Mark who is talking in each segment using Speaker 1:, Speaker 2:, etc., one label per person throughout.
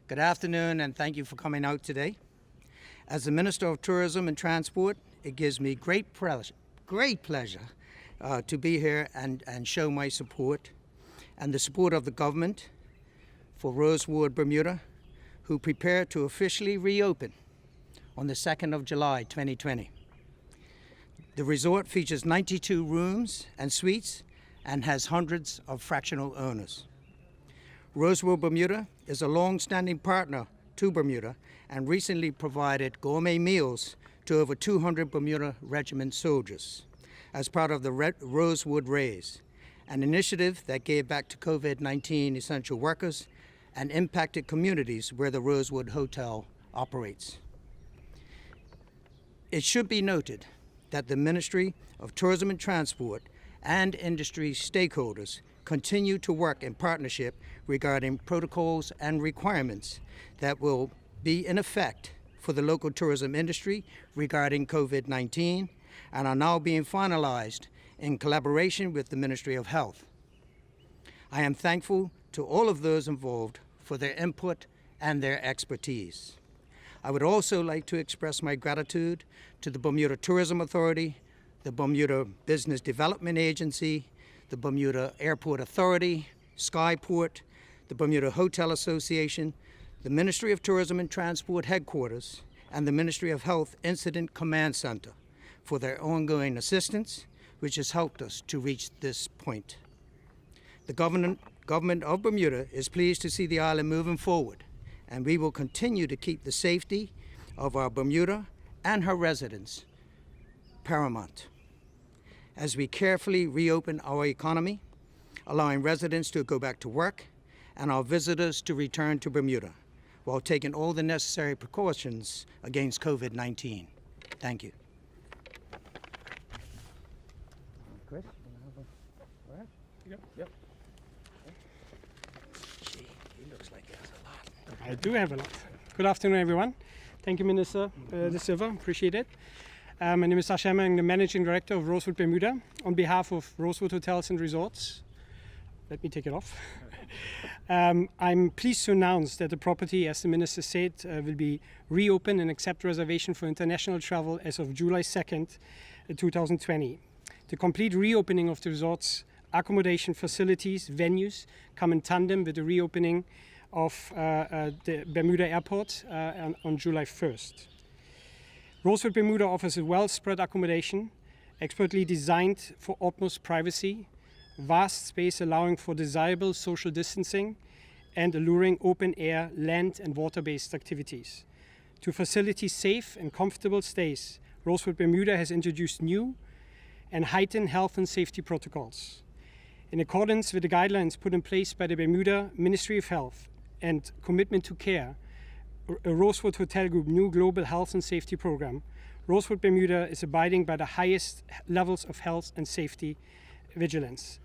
Speaker 1: Good afternoon, and thank you for coming out today. As the Minister of Tourism and Transport, it gives me great pleasure to be here and show my support and the support of the government for Rosewood, Bermuda, who prepare to officially reopen on the 2nd of July 2020. The resort features 92 rooms and suites and has hundreds of fractional owners. Rosewood, Bermuda is a long-standing partner to Bermuda and recently provided gourmet meals to over 200 Bermuda Regiment soldiers as part of the Rosewood Raise, an initiative that gave back to COVID-19 essential workers and impacted communities where the Rosewood Hotel operates. It should be noted that the Ministry of Tourism and Transport and industry stakeholders continue to work in partnership regarding protocols and requirements that will be in effect for the local tourism industry regarding COVID-19 and are now being finalized in collaboration with the Ministry of Health. I am thankful to all of those involved for their input and their expertise. I would also like to express my gratitude to the Bermuda Tourism Authority, the Bermuda Business Development Agency, the Bermuda Airport Authority, Skyport, the Bermuda Hotel Association, the Ministry of Tourism and Transport Headquarters, and the Ministry of Health Incident Command Center for their ongoing assistance, which has helped us to reach this point. The government of Bermuda is pleased to see the island moving forward, and we will continue to keep the safety of our Bermuda and her residents paramount as we carefully reopen our economy, allowing residents to go back to work and our visitors to return to Bermuda while taking all the necessary precautions against COVID-19. Thank you. Chris,
Speaker 2: Yep.
Speaker 1: Gee, he looks like he has a lot.
Speaker 2: I do have a lot. Good afternoon, everyone. Thank you, Minister De Silva. Appreciate it. My name is Sasha. I'm the Managing Director of Rosewood, Bermuda. On behalf of Rosewood Hotels and Resorts, let me take it off. I'm pleased to announce that the property, as the Minister said, will be reopened and accept reservation for international travel as of July 2nd, 2020. The complete reopening of the resort's accommodation facilities, venues, come in tandem with the reopening of the Bermuda Airport on July 1st. Rosewood Bermuda offers a well-spread accommodation, expertly designed for utmost privacy, vast space allowing for desirable social distancing, and alluring open-air, land and water-based activities. To facilitate safe and comfortable stays, Rosewood Bermuda has introduced new and heightened health and safety protocols. In accordance with the guidelines put in place by the Bermuda Ministry of Health and Commitment to Care, a Rosewood Hotel Group new global health and safety program, Rosewood Bermuda is abiding by the highest levels of health and safety vigilance.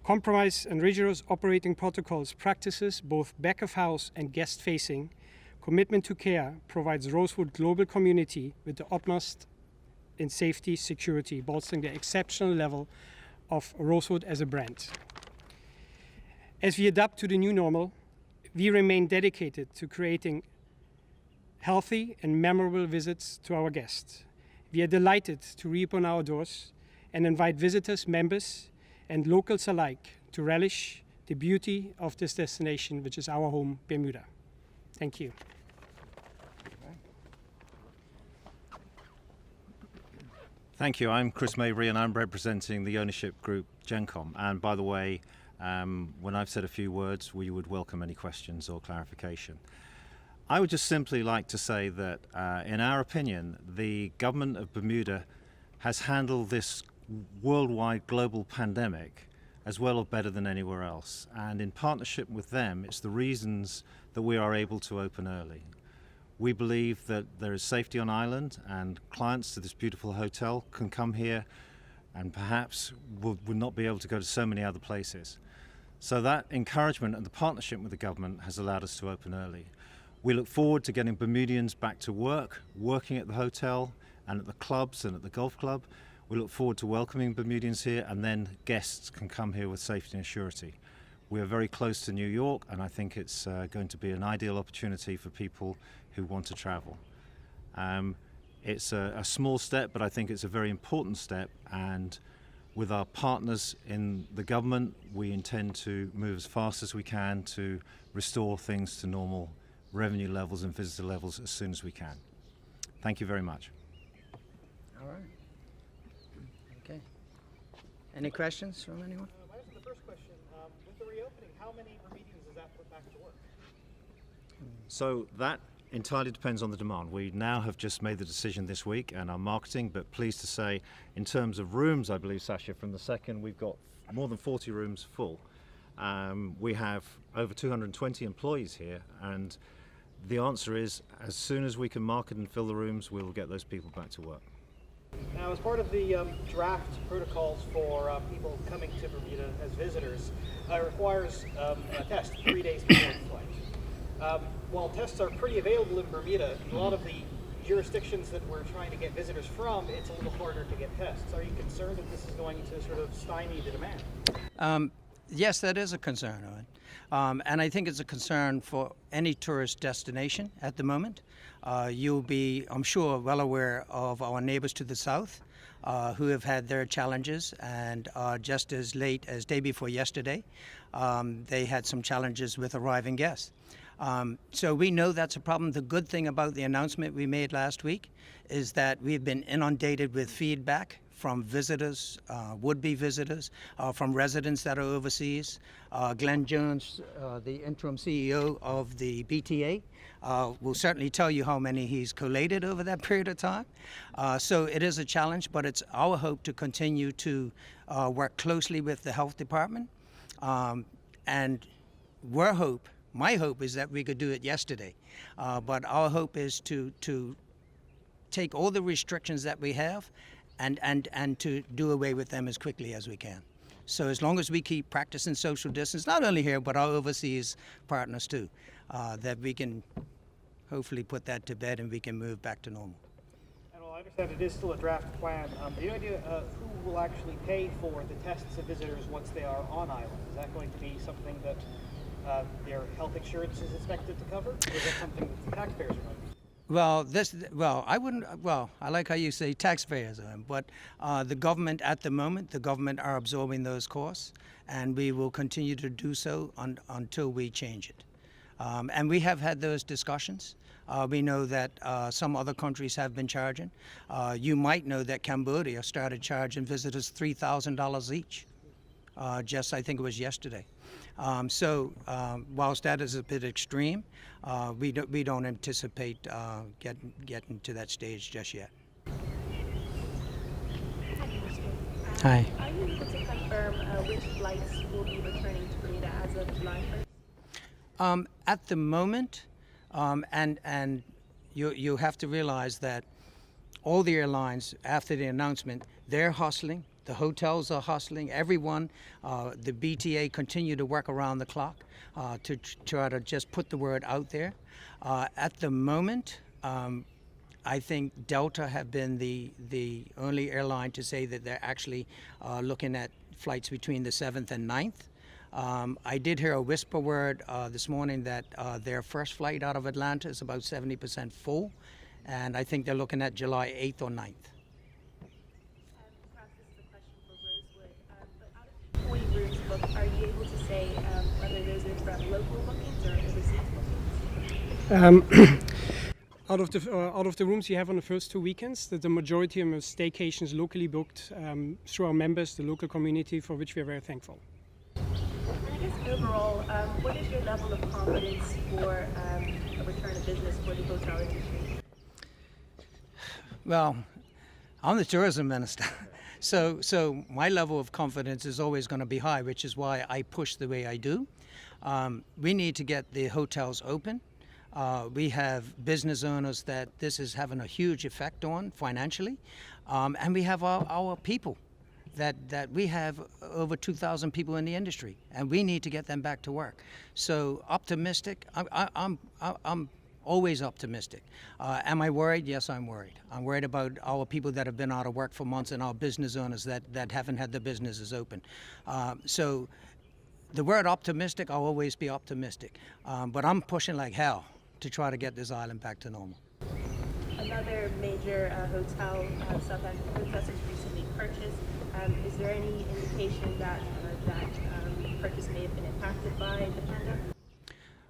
Speaker 2: Compromise and rigorous operating protocols practices both back of house and guest facing. Commitment to Care provides Rosewood global community with the utmost in safety, security, bolstering the exceptional level of Rosewood as a brand. As we adapt to the new normal, we remain dedicated to creating healthy and memorable visits to our guests. We are delighted to reopen our doors and invite visitors, members, and locals alike to relish the beauty of this destination, which is our home, Bermuda. Thank you.
Speaker 3: Thank you. I'm Chris Mabry and I'm representing the ownership group Gencom. And by the way, when I've said a few words, we would welcome any questions or clarification. I would just simply like to say that, in our opinion, the government of Bermuda has handled this worldwide global pandemic as well or better than anywhere else. And in partnership with them, it's the reasons that we are able to open early. We believe that there is safety on island and clients to this beautiful hotel can come here and perhaps would not be able to go to so many other places. So that encouragement and the partnership with the government has allowed us to open early. We look forward to getting Bermudians back to work, working at the hotel and at the clubs and at the golf club. We look forward to welcoming Bermudians here, and then guests can come here with safety and surety. We are very close to New York, and I think it's going to be an ideal opportunity for people who want to travel. It's a small step, but I think it's a very important step, and with our partners in the government, we intend to move as fast as we can to restore things to normal revenue levels and visitor levels as soon as we can. Thank you very much.
Speaker 1: All right. Okay. Any questions from anyone?
Speaker 2: The first question, with the reopening, how many meetings does that put back to work?
Speaker 3: So that entirely depends on the demand. We now have just made the decision this week and our marketing, but pleased to say, in terms of rooms, I believe, Sasha, from the second, we've got more than 40 rooms full. We have over 220 employees here, and the answer is, as soon as we can market and fill the rooms, we will get those people back to work.
Speaker 2: Now, as part of the draft protocols for people coming to Bermuda as visitors, it requires a test 3 days before the flight. While tests are pretty available in Bermuda, a lot of the jurisdictions that we're trying to get visitors from, it's a little harder to get tests. Are you concerned that this is going to sort of stymie the demand?
Speaker 1: Yes, that is a concern, Owen. And I think it's a concern for any tourist destination at the moment. You'll be, I'm sure, well aware of our neighbors to the south who have had their challenges, and just as late as day before yesterday, they had some challenges with arriving guests. So we know that's a problem. The good thing about the announcement we made last week is that we've been inundated with feedback from visitors, would-be visitors, from residents that are overseas. Glenn Jones, the interim CEO of the BTA, will certainly tell you how many he's collated over that period of time. So it is a challenge, but it's our hope to continue to work closely with the health department. And my hope is that we could do it yesterday. But our hope is to take all the restrictions that we have and to do away with them as quickly as we can. So as long as we keep practicing social distance, not only here, but our overseas partners too, that we can hopefully put that to bed and we can move back to normal.
Speaker 2: And while I understand it is still a draft plan, do you have any idea who will actually pay for the tests of visitors once they are on island? Is that going to be something that their health insurance is expected to cover, or is that something that the taxpayers are going to?
Speaker 1: I like how you say taxpayers, but the government at the moment, the government are absorbing those costs, and we will continue to do so until we change it. And we have had those discussions. We know that some other countries have been charging. You might know that Cambodia started charging visitors $3,000 each. Just, I think it was yesterday. So whilst that is a bit extreme, we don't anticipate getting to that stage just yet. Hi.
Speaker 4: Are you able to confirm which flights will be returning to Bermuda as of July 1st?
Speaker 1: At the moment, and you have to realize that all the airlines, after the announcement, they're hustling. The hotels are hustling. Everyone, the BTA continue to work around the clock to try to just put the word out there. At the moment, I think Delta have been the only airline to say that they're actually looking at flights between the 7th and 9th. I did hear a whisper word this morning that their first flight out of Atlanta is about 70% full, and I think they're looking at July 8th or 9th.
Speaker 4: Perhaps this is a question for Rosewood, but out of the 40 rooms booked, are you able to say whether those are from local bookings or overseas bookings?
Speaker 2: Out of the rooms you have on the first 2 weekends, the majority of them are staycations locally booked through our members, the local community, for which we are very thankful.
Speaker 4: And I guess overall, what is your level of confidence for a return of business for the hotel industry?
Speaker 1: Well, I'm the tourism minister, so my level of confidence is always going to be high, which is why I push the way I do. We need to get the hotels open. We have business owners that this is having a huge effect on financially, and we have our people that we have over 2,000 people in the industry, and we need to get them back to work. So optimistic. I'm always optimistic. Am I worried? Yes, I'm worried. I'm worried about our people that have been out of work for months and our business owners that haven't had their businesses open. So The word optimistic, I'll always be optimistic, but I'm pushing like hell to try to get this island back to normal.
Speaker 4: Another major hotel, Southampton Hotels, was recently purchased. Is there any indication that that purchase may have been impacted by the pandemic?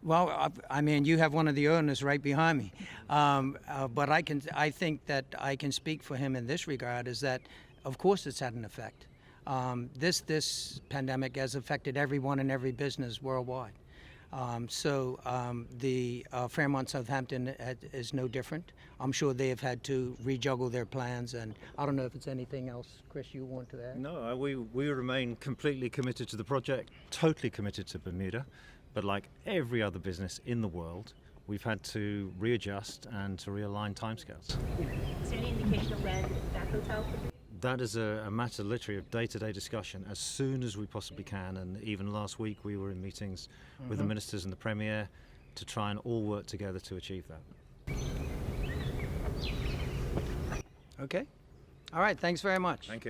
Speaker 1: Well, I mean, you have one of the owners right behind me, but I think that I can speak for him in this regard. Is that, of course, it's had an effect. This pandemic has affected everyone and every business worldwide. The Fairmont Southampton is no different. I'm sure they have had to rejuggle their plans, and I don't know if it's anything else, Chris, you want to add?
Speaker 3: No, we remain completely committed to the project, totally committed to Bermuda, but like every other business in the world, we've had to readjust and to realign timescales.
Speaker 4: Is there any indication of when that hotel could be?
Speaker 3: That is a matter literally of day-to-day discussion as soon as we possibly can, and even last week we were in meetings with the ministers and the Premier to try and all work together to achieve that.
Speaker 1: Okay. All right, thanks very much.
Speaker 3: Thank you.